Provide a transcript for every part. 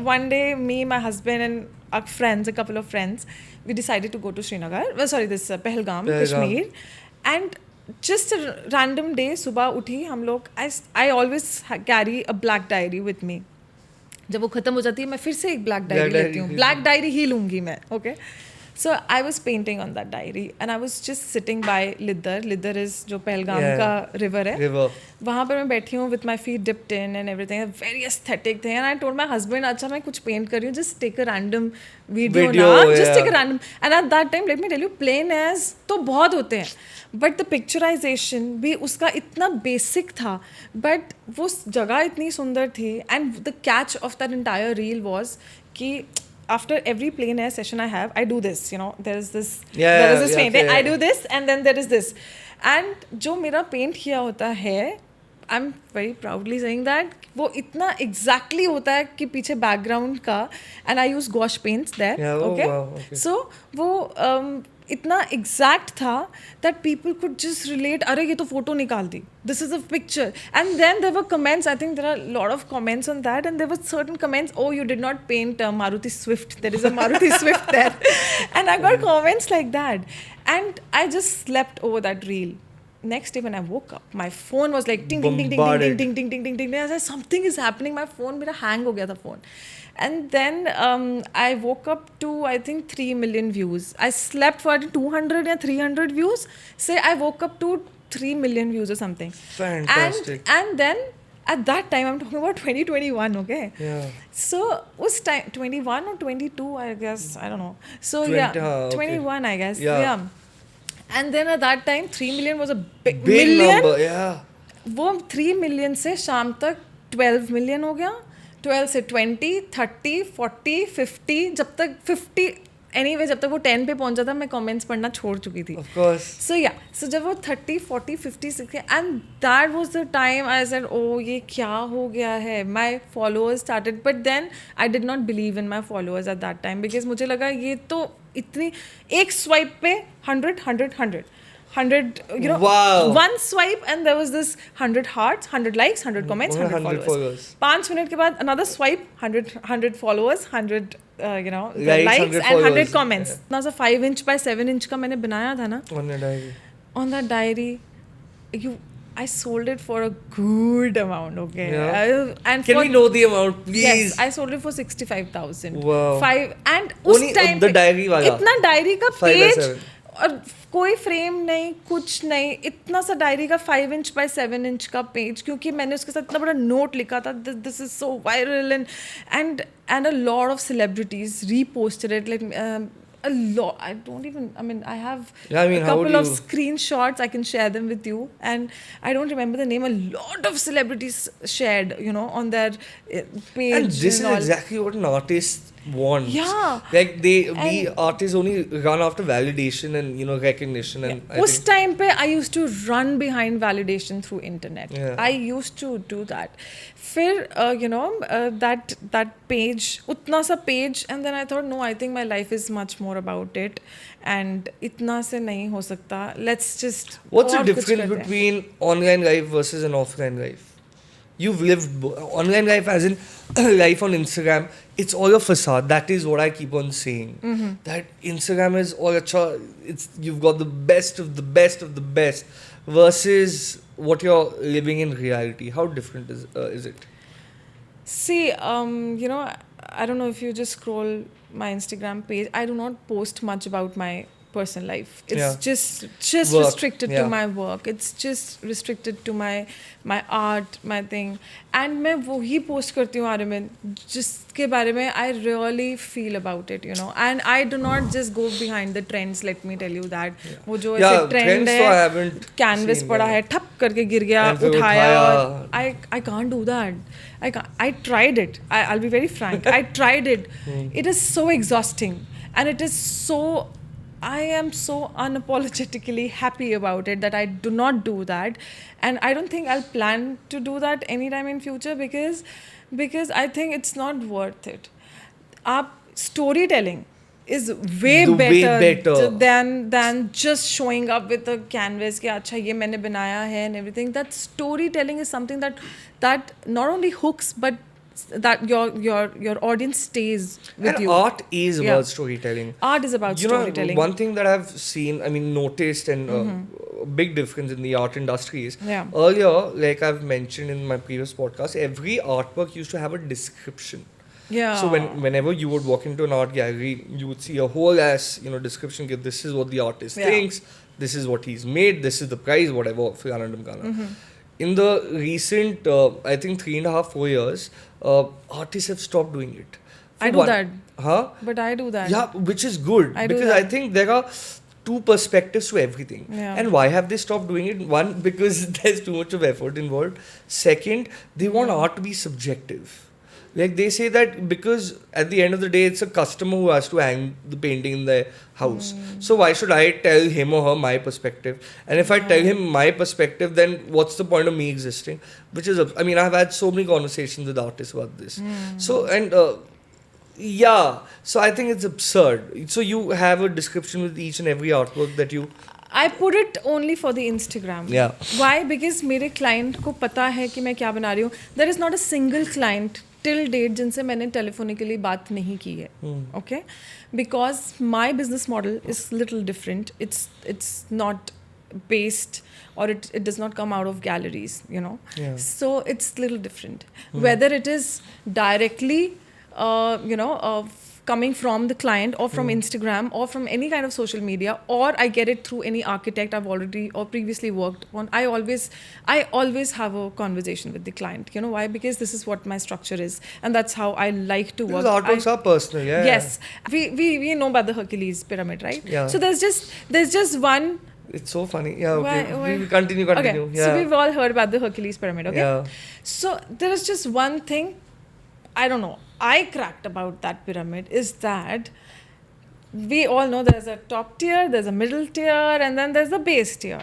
one day, me, my husband, and our friends, a couple of friends, we decided to go to Srinagar. Well, sorry, this Pahalgam, Kashmir, and just a random day, सुबह उठी हम लोग. I always carry a black diary with me. जब वो खत्म हो जाती है मैं फिर से एक ब्लैक डायरी लेती हूँ. ब्लैक डायरी ही लूँगी मैं. Okay. So I was painting on that diary and I was just sitting by Lidar. Lidar is जो पहलगाम का river है. वहाँ पर मैं बैठी हूँ with my feet dipped in and everything. A very aesthetic thing. And I told my husband, अच्छा मैं कुछ paint कर रही हूँ. Just take a random video ना. Just take a random. And at that time, let me tell you, plain as तो बहुत होते हैं. But the picturization भी उसका इतना basic था. But वो जगह इतनी सुंदर थी. And the catch of that entire reel was कि after every plein air session I have, I do this, you know, there is this painting, I do this and then there is this. And जो मेरा paint किया होता है, I'm very proudly saying that वो इतना exactly होता है कि पीछे background का, and I use gouache paints there, okay? So वो इतना exact था that people could just relate, अरे ये तो photo निकाल दी, this is a picture. And then there were comments, I think there are a lot of comments on that, and there were certain comments, oh, you did not paint Maruti Swift, there is a Maruti Swift there. And I got comments like that. And I just slept over that reel. Next day when I woke up, my phone was like ding ding ding ding ding ding ding ding ding ding. I said something is happening. My phone, मेरा hang हो गया था phone. And then I woke up to I think 3 million views. I slept for 200 or 300 views. Say I woke up to 3 million views or something. Fantastic. And then at that time, I'm talking about 2021, okay? Yeah. So was time 21 or 22? I guess I don't know. So 21, I guess. Yeah. And then at that time 3 million was a big million number, yeah. वो 3 million से शाम तक 12 million हो गया. 12 से 20, 30, 40, 50, जब तक 50 anyway जब तक वो 10 पे पहुंच जाता मैं comments पढ़ना छोड़ चुकी थी. Of course. So yeah, so जब वो 30, 40, 50, 60 and that was the time I said, oh ये क्या हो गया है. My followers started, but then I did not believe in my followers at that time because मुझे लगा ये तो इतनी एक swipe पे 100, you know, wow. One swipe and there was this 100 hearts, 100 likes, 100 comments, 100 followers. 5 minutes के बाद another swipe, 100 followers, 100 you know, likes and 100 comments. Yeah. Now, so 5-inch by 7-inch का मैंने बनाया था ना. On that diary, I sold it for a good amount, okay? Yeah. Can we know the amount, please? Yes, I sold it for 65,000. Wow. And उस time the diary वाला. इतना diary का page और कोई फ्रेम नहीं कुछ नहीं इतना सा डायरी का 5-inch by 7-inch का पेज क्योंकि मैंने उसके साथ इतना बड़ा नोट लिखा था this is so viral and a lot of celebrities reposted it like a lot. I have a couple of screenshots. I can share them with you. And I don't remember the name. A lot of celebrities shared, you know, on their page. And this is exactly what an artist wants. Yeah. Like we artists only run after validation and, you know, recognition. And उस time पे I used to run behind validation through internet. Yeah. I used to do that. फिर you know that page उतना सा page and then I thought no I think my life is much more about it and इतना से नहीं हो सकता. Let's just. What's the difference between online life versus an offline life? You've lived online life as in life on Instagram. It's all a facade. That is what I keep on saying. Mm-hmm. That Instagram is all you've got the best of the best of the best versus what you're living in reality. How different is it? See, you know, I don't know if you just scroll my Instagram page. I do not post much about my personal life. It's just work. Restricted to my work. It's just restricted to my art, my thing. And मैं वो ही post करती हूँ आर्यमन जिसके बारे में I really feel about it, you know. And I do not just go behind the trends. Let me tell you that. वो जो ऐसे trend है, canvas पड़ा है, ठप करके गिर गया, उठाया. I can't do that. I tried it. I'll be very frank. I tried it. It is so exhausting, and it is so. I am so unapologetically happy about it that I do not do that, and I don't think I'll plan to do that anytime in future because I think it's not worth it. Storytelling is way better than just showing up with a canvas कि अच्छा ये मैंने बनाया है and everything. That storytelling is something that not only hooks but that your audience stays with And you. art is Yeah. about storytelling. Art is about You know, storytelling. one thing that I've seen, I mean, noticed, and a big difference in the art industry is Yeah. earlier, like I've mentioned in my previous podcast, every artwork used to have a description. Yeah. So whenever you would walk into an art gallery, you would see a whole ass, description. That this is what the artist Yeah. thinks. This is what he's made. This is the price, whatever. Fulana Dhimkana. In the recent, I think 3.5, 4 years, artists have stopped doing it. I do that. Huh? But I do that. Yeah, which is good I do because that. I think there are two perspectives to everything. Yeah. And why have they stopped doing it? One, because there's too much of effort involved. Second, they want art to be subjective. Like they say that because at the end of the day, it's a customer who has to hang the painting in their house. So why should I tell him or her my perspective? And if I tell him my perspective, then what's the point of me existing? Which is, I mean, I've had so many conversations with artists about this. So, and yeah, so I think it's absurd. So you have a description with each and every artwork that you. I put it only for the Instagram. Yeah. Why? Because मेरे client को पता है कि मैं क्या बना रही हूँ. There is not a single client till date जिनसे मैंने telephonically बात नहीं की है. Okay? Because my business model is little different. It's not based, or it does not come out of galleries, you know. Yeah. So it's little different. Whether it is directly, coming from the client or from Instagram or from any kind of social media, or I get it through any architect I've already or previously worked on, I always have a conversation with the client. You know why? Because this is what my structure is, and that's how I like to work. Because artworks are personal, yeah. Yes, we know about the Hercules pyramid, right? Yeah. So there's just one. It's so funny. Yeah, okay. Why? We continue. Okay, Yeah. so we've all heard about the Hercules pyramid, okay? Yeah. So there is just one thing, I don't know, I cracked about that pyramid is that we all know there's a top tier, there's a middle tier, and then there's the base tier.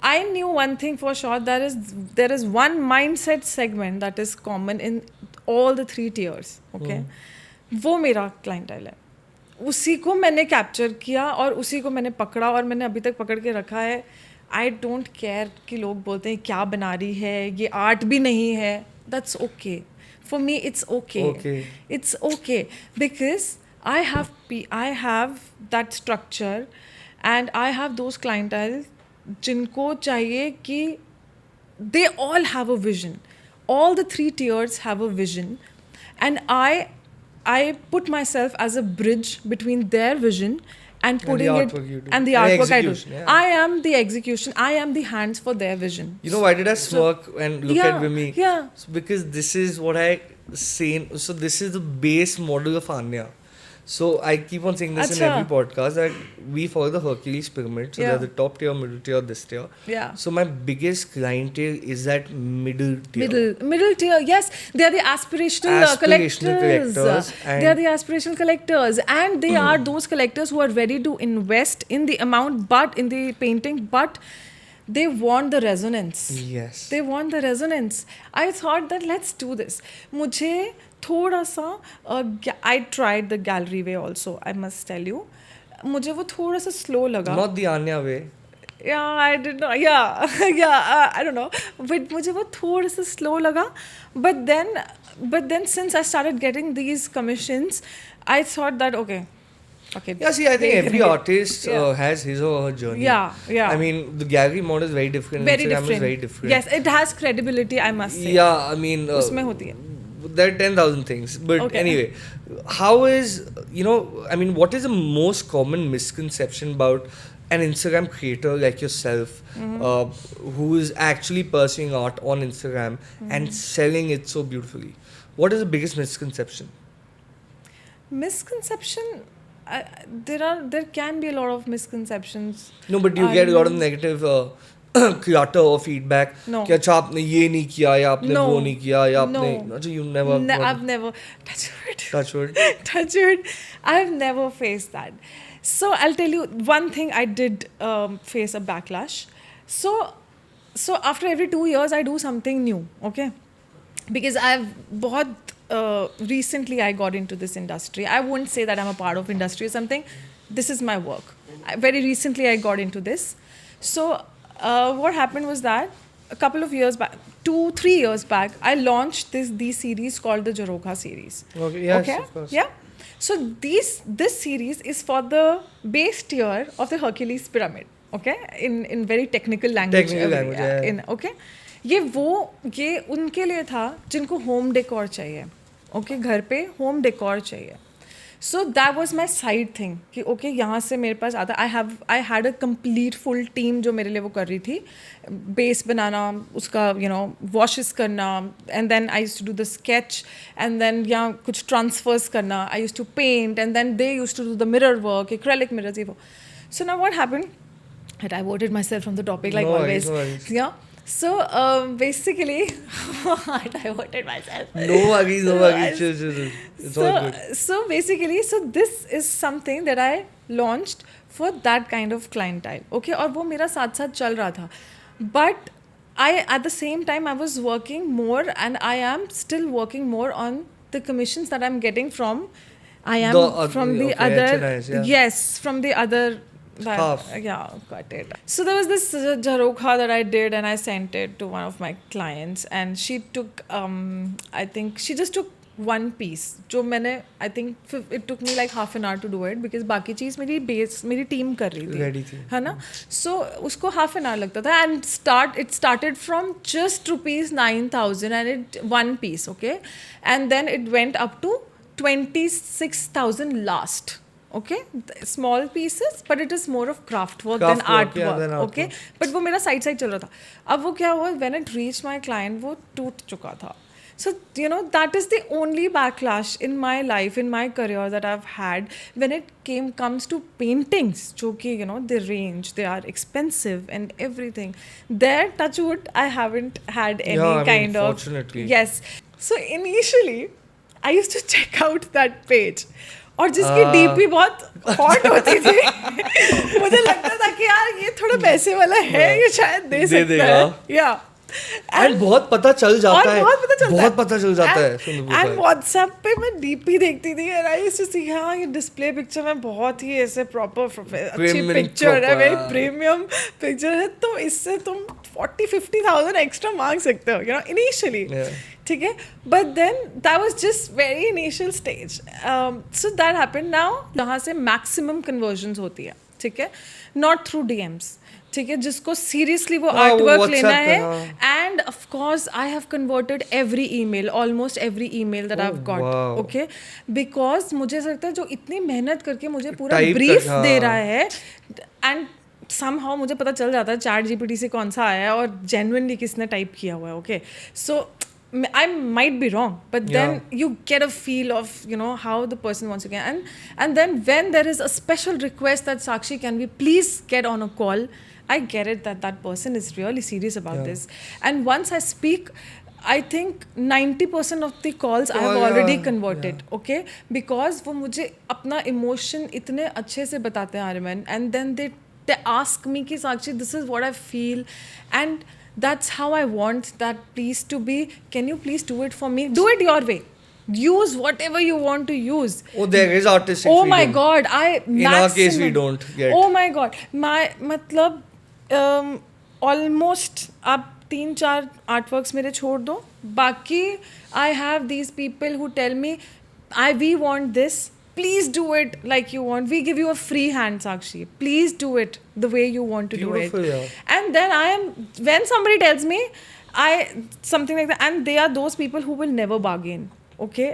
I knew one thing for sure, there is one mindset segment that is common in all the three tiers, okay? वो मेरा clientele है. उसी को मैंने capture किया और उसी को मैंने पकड़ा और मैंने अभी तक पकड़ के रखा है. आई डोंट केयर कि लोग बोलते हैं क्या बना रही है, ये आर्ट भी नहीं है. That's okay for me. It's okay. It's okay because I have that structure and I have those clientele जिनको चाहिए कि they all have a vision. All the three tiers have a vision, and I put myself as a bridge between their vision and putting it and the artwork I do. Yeah. I am the execution. I am the hands for their vision. You know why did I smirk and look at Vimy? Yeah. Because this is what I say. So this is the base model of Anya. So I keep on saying this in every podcast that we follow the Hercules pyramid. So they're the top tier, middle tier, this tier. Yeah. So my biggest clientele is that middle tier. Middle tier, yes. They are the aspirational collectors. They are the aspirational collectors. And they are those collectors who are ready to invest in the amount, but in the painting, but they want the resonance. Yes. They want the resonance. I thought that let's do this. मुझे थोड़ा सा I tried the gallery way also, I must tell you. मुझे वो थोड़ा सा slow लगा. Not the Anya way. Yeah, I did not. Yeah, I don't know. But मुझे वो थोड़ा सा slow लगा. But then since I started getting these commissions, I thought that okay. Yeah, see, I think every artist has his or her journey. Yeah. I mean, the gallery model is very different. Very Instagram different. is very different. Yes, it has credibility, I must say. Yeah, I mean, उसमें होती है. there are 10,000 things. But anyway, how is, I mean, what is the most common misconception about an Instagram creator like yourself who is actually pursuing art on Instagram and selling it so beautifully? What is the biggest misconception? Misconception? There can be a lot of misconceptions. No, but you get a lot of negative clutter or feedback. No. कि अच्छा आपने ये नहीं किया या आपने वो नहीं किया या आपने अच्छा you never. I've never touch wood. I've never faced that. So I'll tell you one thing. I did face a backlash. So after every 2 years I do something new. Okay, because recently I got into this industry. I wouldn't say that I'm a part of industry or something. This is my work. Very recently I got into this. So what happened was that a couple of years back, 2-3 years back, I launched these series called the Jarokha series. Okay, yes, Okay? of course. Yeah. So this series is for the base tier of the Hercules pyramid. Okay? In very technical language. Technical language, yeah. Okay? ये उनके लिए था जिनको home decor चाहिए. Okay? घर पे home decor चाहिए. So that was my side thing कि okay यहाँ से मेरे पास आता I had a complete full team जो मेरे लिए वो कर रही थी, base बनाना, उसका washes करना, and then I used to do the sketch, and then यहाँ कुछ transfers करना, I used to paint, and then they used to do the mirror work, acrylic mirrors ये वो. So now what happened? I diverted myself from the topic like always. No worries. Yeah. So basically, I diverted myself. No worries. Chill. It's all good. So basically, this is something that I launched for that kind of clientele. Okay, और वो मेरा साथ चल रहा था. But at the same time, I was working more, and I am still working more on the commissions that I'm getting from. From the other. Nice, yeah. Yes, from the other. Yeah, got it. So there was this Jarokha that I did, and I sent it to one of my clients, and she took, I think she just took one piece. जो मैंने, I think it took me like half an hour to do it because बाकी चीज़ मेरी team कर रही थी. Ready थी. है ना? So उसको half an hour लगता था, and it started from just rupees 9,000 and it one piece, okay, and then it went up to 26,000 last. Okay, small pieces, but it is more of craft work than artwork. Okay, but वो मेरा side चल रहा था. अब वो क्या हुआ? When it reached my client, वो टूट चुका था. So that is the only backlash in my life, in my career that I've had when it comes to paintings. जो कि they range, they are expensive and everything. There, touch wood, I haven't had any kind of. Fortunately. Yes. So initially, I used to check out that page. और जिसकी DP बहुत hot होती थी मुझे लगता था कि यार ये थोड़ा पैसे वाला है, ये शायद दे सकता है. या एंड बहुत पता चल जाता है. बहुत पता चल जाता है. एंड व्हाट्सएप पे मैं डीपी देखती थी एंड आई यूज्ड टू सी हाँ ये डिस्प्ले पिक्चर में बहुत ही ऐसे प्रॉपर अच्छी पिक्चर है, वेरी प्रीमियम पिक्चर है, तो इससे तुम 40-50,000 एक्स्ट्रा मांग सकते हो इनिशियली. ठीक है, but then that was just very initial stage. So that happened. Now यहाँ से मैक्सिमम कन्वर्जन्स होती है. ठीक है, नॉट थ्रू डीएम्स. ठीक है, जिसको सीरियसली वो आर्टवर्क लेना है. End of course I have converted every email, almost email email that I have got. Okay, because मुझे ऐसा लगता है जो इतनी मेहनत करके मुझे पूरा ब्रीफ दे रहा है, एंड somehow मुझे पता चल जाता है चैट जीपीटी से कौन सा आया है और जेन्युइनली किसने टाइप किया हुआ है. Okay, so I might be wrong, but then you get a feel of how the person wants to get, and then when there is a special request that Sakshi, can we please get on a call, I get it that person is really serious about this, and once I speak, I think 90% of the calls I have already converted. Okay, because वो मुझे अपना emotion इतने अच्छे से बताते हैं Aryaman, and then they ask me कि Sakshi, this is what I feel, and that's how I want that piece to be. Can you please do it for me? Do it your way. Use whatever you want to use. Oh, there is artistic freedom. Oh my God, In our case, we don't get. Oh my God, मतलब almost आप 3-4 artworks मेरे छोड़ दो, बाकी I have these people who tell me, we want this. Please do it like you want. We give you a free hand, Sakshi. Please do it the way you want to do it. Yeah. And then when somebody tells me, something like that, and they are those people who will never bargain. Okay.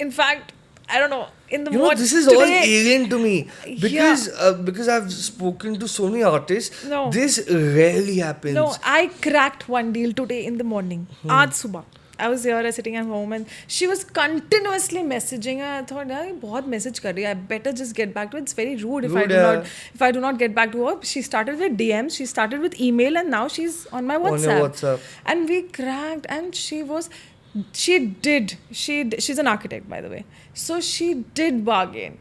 In fact, I don't know. In the morning, this is all alien to me because I've spoken to so many artists. No. This rarely happens. No, I cracked one deal today in the morning. आज सुबह. I was here sitting at home and she was continuously messaging. I thought, यार बहुत message कर रही है. I better just get back to it. It's very rude if I do not get back to her. She started with DMs, she started with email, and now she's on my WhatsApp. On your WhatsApp. And we cracked, and she's an architect, by the way. So she did bargain,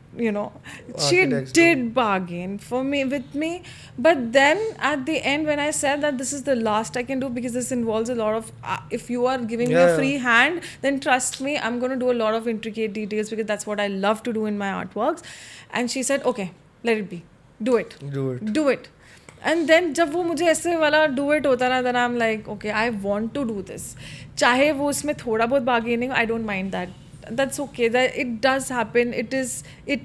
she did bargain with me. But then at the end, when I said that this is the last I can do, because this involves a lot of, if you are giving me a free hand, then trust me, I'm going to do a lot of intricate details, because that's what I love to do in my artworks. And she said, okay, let it be. Do it. And then जब वो मुझे ऐसे वाला do it होता ना, then I am like okay I want to do this, चाहे वो उसमें थोड़ा बहुत bargaining, I don't mind that, that's okay, that it does happen, it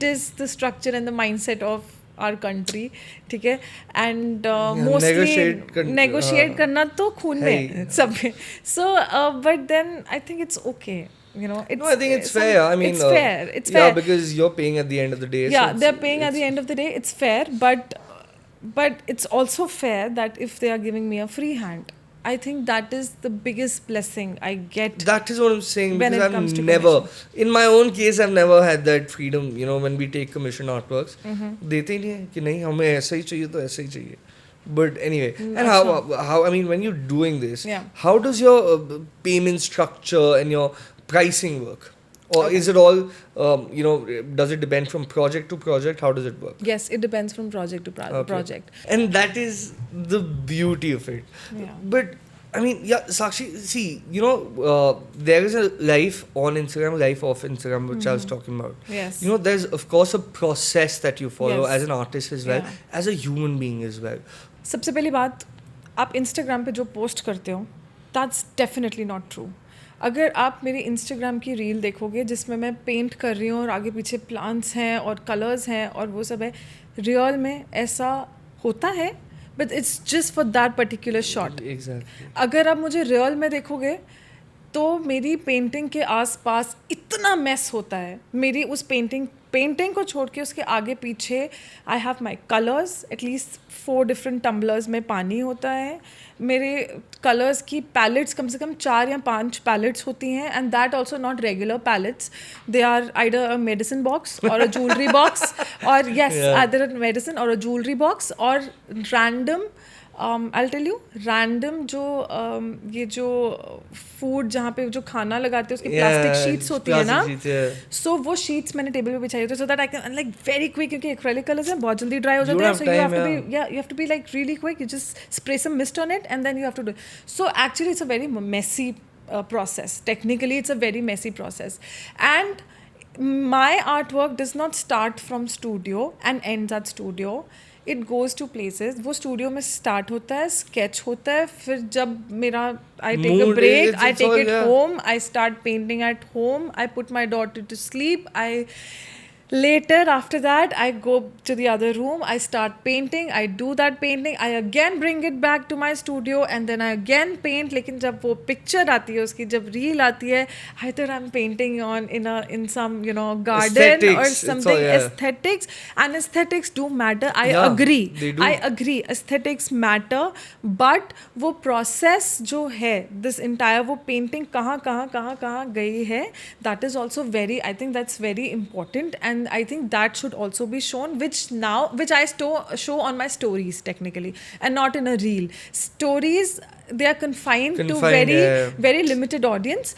is the structure and the mindset of our country, ठीक है, and mostly negotiate करना तो खून में है सब में, so but then I think it's okay, you know, it's, no, I think it's fair. I mean, it's fair, yeah, because you're paying at the end of the day. yeah, so they're paying at the end of the day, it's fair, but it's also fair that if they are giving me a free hand, I think that is the biggest blessing I get. That is what I'm saying, when because it I've comes to never, commission. in my own case, I've never had that freedom. You know, when we take commission artworks, देते ही नहीं है कि नहीं हमें ऐसा ही चाहिए तो ऐसा ही चाहिए. But anyway, and how I mean, when you're doing this, Yeah. how does your payment structure and your pricing work? Or is it all, you know, does it depend from project to project? How does it work? Yes, it depends from project to Okay. project. And that is the beauty of it. Yeah. But I mean, yeah, Sakshi, see, you know, there is a life on Instagram, life off Instagram, which I was talking about. Yes. You know, there's of course a process that you follow Yes. as an artist as well, Yeah. as a human being as well. सबसे पहली बात, आप Instagram पे जो post करते हो, that's definitely not true. अगर आप मेरी इंस्टाग्राम की रील देखोगे जिसमें मैं पेंट कर रही हूँ और आगे पीछे प्लांट्स हैं और कलर्स हैं और वो सब है, रियल में ऐसा होता है, but it's just for that particular shot. Exactly. अगर आप मुझे रियल में देखोगे तो मेरी पेंटिंग के आसपास इतना मेस होता है. मेरी उस पेंटिंग को छोड़ के उसके आगे पीछे I have my colours, at least 4 different tumblers में पानी होता है. मेरे कलर्स की पैलेट्स कम से कम 4 या 5 पैलेट्स होती हैं, and that also not regular palettes. They are either a medicine box और अ ज्वेलरी बॉक्स, और येस आइदर अ मेडिसिन और अ ज्वेलरी बॉक्स, और random I'll tell you, random जो ये जो फूड जहाँ पे जो खाना लगाते हैं उसकी प्लास्टिक शीट्स होती है ना, सो वो शीट्स मैंने टेबल पे बिछाई होती है, so that I can like very quick, क्योंकि एक्रेलिक कलर्स हैं बहुत जल्दी ड्राई हो जाते हैं, so you have to be like really quick, you just spray some mist on it and then you have to do. So actually it's a very messy process. Technically it's a very messy process, and my artwork does not start from studio and ends at studio. It goes to places. वो studio में start होता है, sketch होता है, फिर जब मेरा I take a break, I take it home, I start painting at home, I put my daughter to sleep, I later after that I go to the other room, I start painting, I do that painting, I again bring it back to my studio and then I again paint. लेकिन जब वो picture आती है उसकी, जब reel आती है, either I'm painting in some you know garden aesthetics, or something, aesthetics, and aesthetics do matter. I agree, they do. I agree, aesthetics matter, but वो process जो है, this entire वो painting कहाँ गई है, that is also very, I think that's very important, and I think that should also be shown, which I show on my stories technically, and not in a reel. Stories, they are confined to very limited audience,